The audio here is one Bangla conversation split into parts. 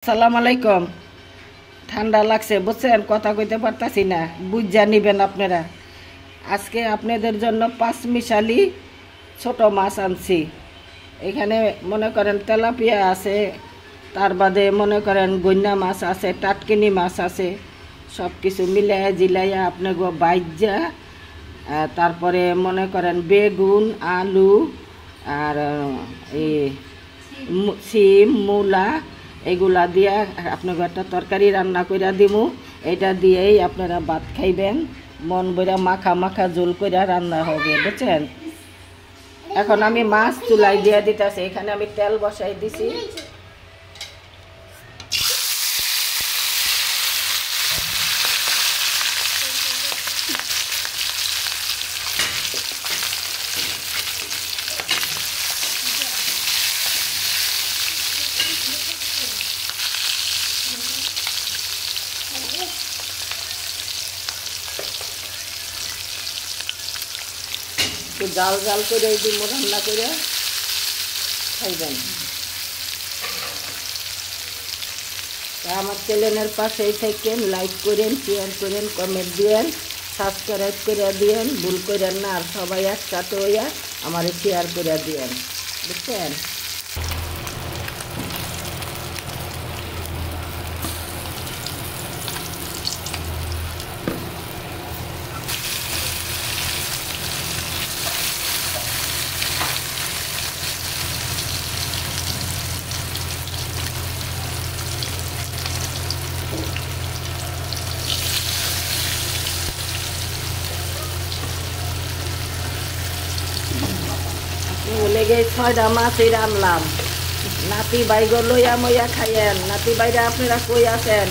আসসালামু আলাইকুম। ঠান্ডা লাগছে বুঝছেন, কথা কইতে পারতাছি না, বুঝা নিবেন আপনারা। আজকে আপনাদের জন্য পাঁচমিশালি ছোট মাছ আনছি। এখানে মনে করেন তেলাপিয়া আছে, তার বাদে মনে করেন গইনা মাছ আছে, টাটকিনি মাছ আছে। সব কিছু মিলাইয়া জিলাইয়া আপনাকে বাইজা, তারপরে মনে করেন বেগুন, আলু আর এই সিম, মূলা এগুলা দিয়া আপনাকে একটা তরকারি রান্না করে দিমু। এটা দিয়েই আপনারা ভাত খাইবেন, মন বইরা মাখা মাখা ঝোল করে রান্না হবে বুঝছেন। এখন আমি মাছ চুলাই দিয়ে দিতেছি। এখানে আমি তেল বসাই দিছি। একটু জাল জাল করে দিব, রান্না করে খাইবেন। আমার চ্যানেলের পাশেই থাকেন, লাইক করেন, শেয়ার করেন, কমেন্ট দিয়েন, সাবস্ক্রাইব করে দিয়েন, ভুল করেন না। আর সবাই একসাথে হইয়া আমার শেয়ার করে দিয়েন বুঝছেন। বলে গে 6টা মাছই রানলাম। নাতি বাইগ লইয়া মইয়া খাইয়েন। নাতি বাইরা আপনারা কই আছেন?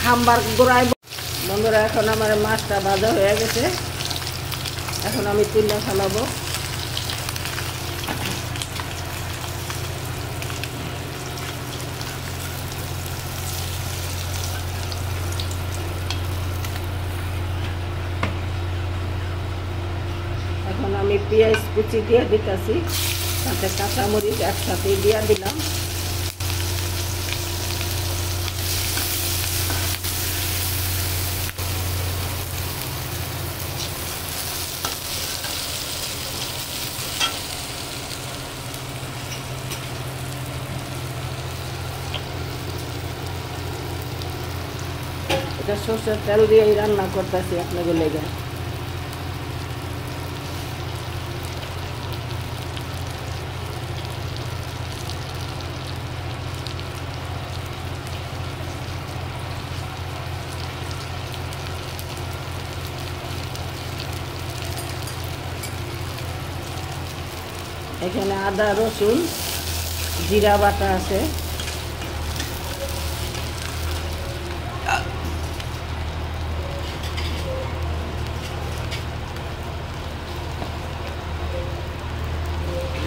খাম্বার গোড়ায় বন্ধুরা। এখন আমার মাছটা ভাজা হয়ে গেছে, এখন আমি তুলে ফেলাবো। এখন আমি পেঁয়াজ কুচি দিয়ে দিতেছি, সাথে কাঁচামরিচ একসাথে দিয়ে দিলাম। এটা সর্ষের তেল দিয়েই রান্না করতেছি আপনাদের লেগে। এখানে আদা, রসুন, জিরা বাটা আছে।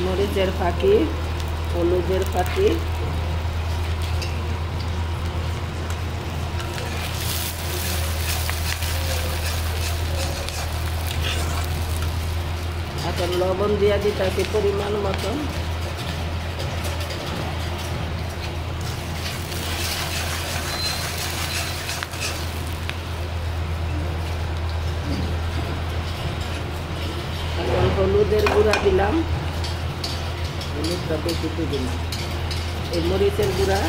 মরিচের ফাঁকি, হলুদের ফাঁকি, এখন লবণ দিয়ে দিতেছি পরিমাণ মতন। এখন হলুদের গুঁড়া দিলাম, হলুদটা বেশি দিলাম। এই মরিচের গুঁড়া,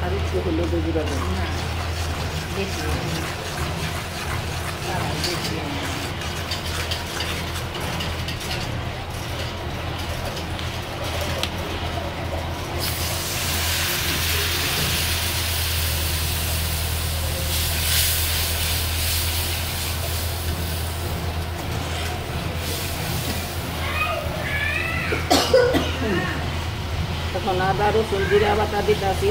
আর একটু হলুদের গুঁড়া দেবো। এখন আদা, রসুন, জিরা বাটা দিতেছি।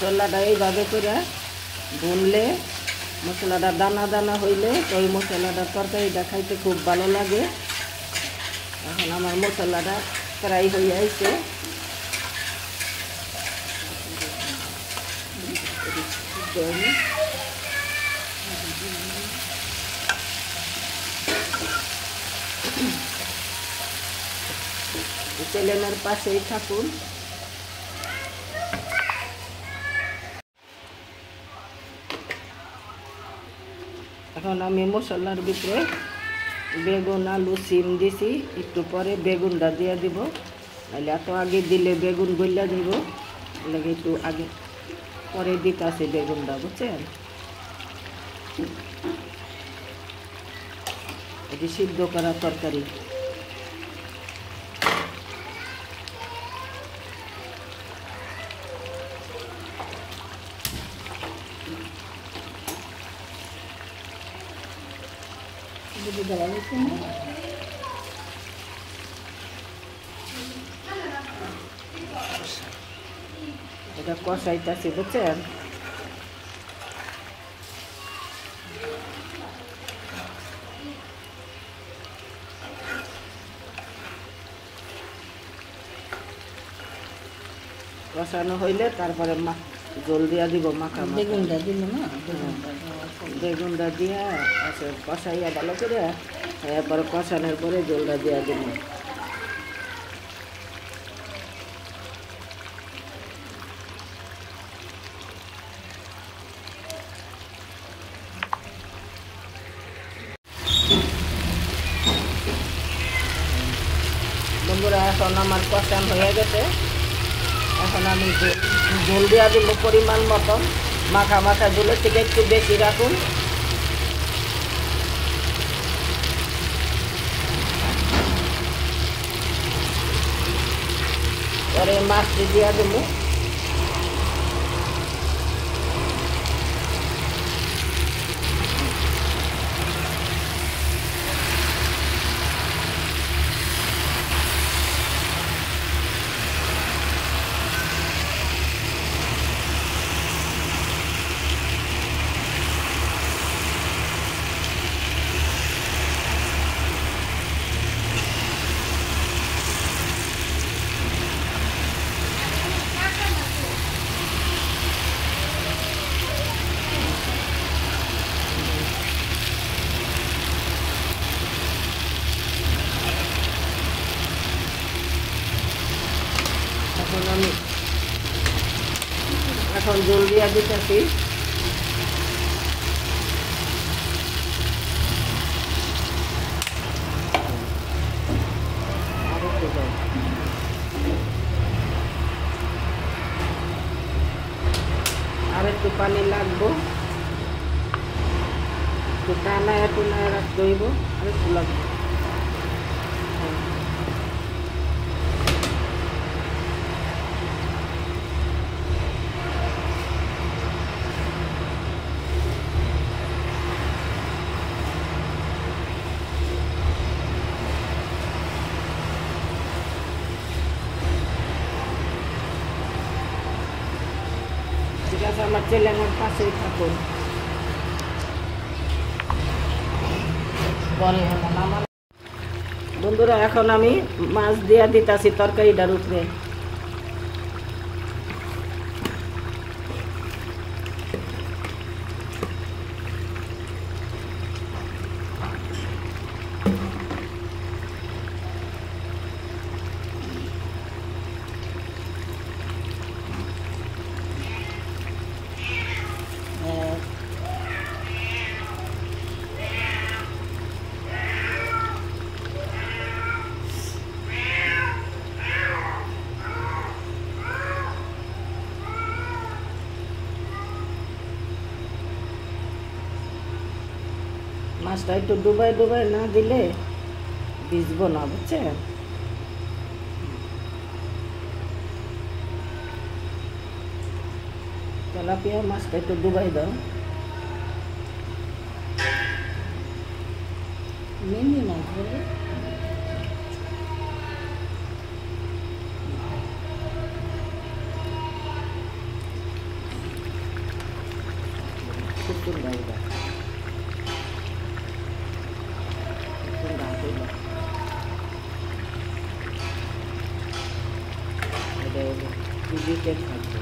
মশলাটা এইভাবে করে ভুনলে, মশলাটা দানা দানা হইলে তো ওই মশলাটার তরকারিটা খাইতে খুব ভালো লাগে। এখন আমার মশলাটা প্রায় হয়ে আইছে। চ্যানেলের পাশেই থাকুন। এখন আমি মশলার ভিতরে বেগুন, আলু, সিম দিছি, একটু পরে বেগুনটা দিয়ে দিব, নাহলে এত আগে দিলে বেগুন গলিয়া দিব, লাগে একটু আগে পরে দিতেছি বেগুনটা, বুঝছেন? এটি সিদ্ধ করা তরকারি। এটা কষাইতেছি, বুঝছেন? কষানো হইলে তারপরে জল দিয়া দিব, মাখা বেগুনটা দিব না, বেগুনটা দিয়া আচ্ছা কষাইয়া ভালো করে, এরপরে কষানোর পরে জলটা দিয়া দিব। বন্ধুরা, এখন আমার কষান হয়ে গেছে। এখন আমি জল দিয়া দিব পরিমাণ মতন, মাখা মাখা জলের থেকে একটু বেশি রাখুন। পরে মাছটি দিয়া দেবো। এখন জল দিয়া দিতেছি। আর একটু পানি লাগবো, একটু টানায় টুনায় রাখতে হইব, আর একটু লাগবে। ঠিক আছে, আমার চ্যানেলের পাশেই থাকুন। বন্ধুরা, এখন আমি মাছ দিয়া দিতেছি তরকারিটার উপরে। মাছটা একটু ডুবাই ডুবাই না দিলে ভিজবো না, বুঝছেন? তেলাপিয়া মাছটা একটু ডুবাই দাও। মেনলি মাছ বলে টিকে থাকবে।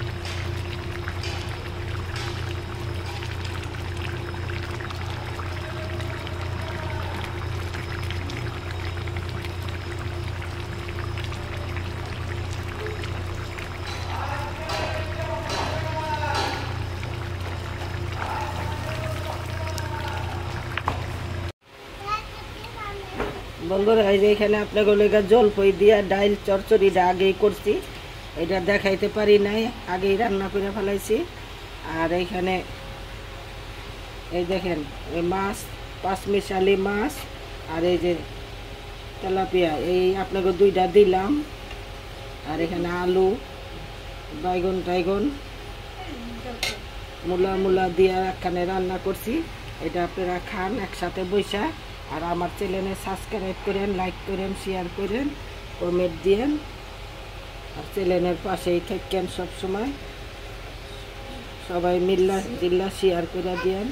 বন্ধুরা, এই যে এখানে আপনাকে জলপই দিয়া ডাইল চচ্চড়িটা আগেই করছি, এটা দেখাইতে পারি নাই, আগেই রান্না করে ফেলাইছি। আর এইখানে এই দেখেন এই মাছ, পাঁচমিশালি মাছ, আর এই যে তেলাপিয়া, এই আপনাকে দুইটা দিলাম। আর এখানে আলু, বাইগন টাইগন, মূলা দিয়ে একখানে রান্না করছি। এটা আপনারা খান একসাথে বৈশা। আর আমার চ্যানেলে সাবস্ক্রাইব করেন, লাইক করেন, শেয়ার করেন, কমেন্ট দিয়েন। আর চ্যানেলের পাশেই থাকেন সবসময়, সবাই মিল্লা জিল্লা শেয়ার করে দিয়েন।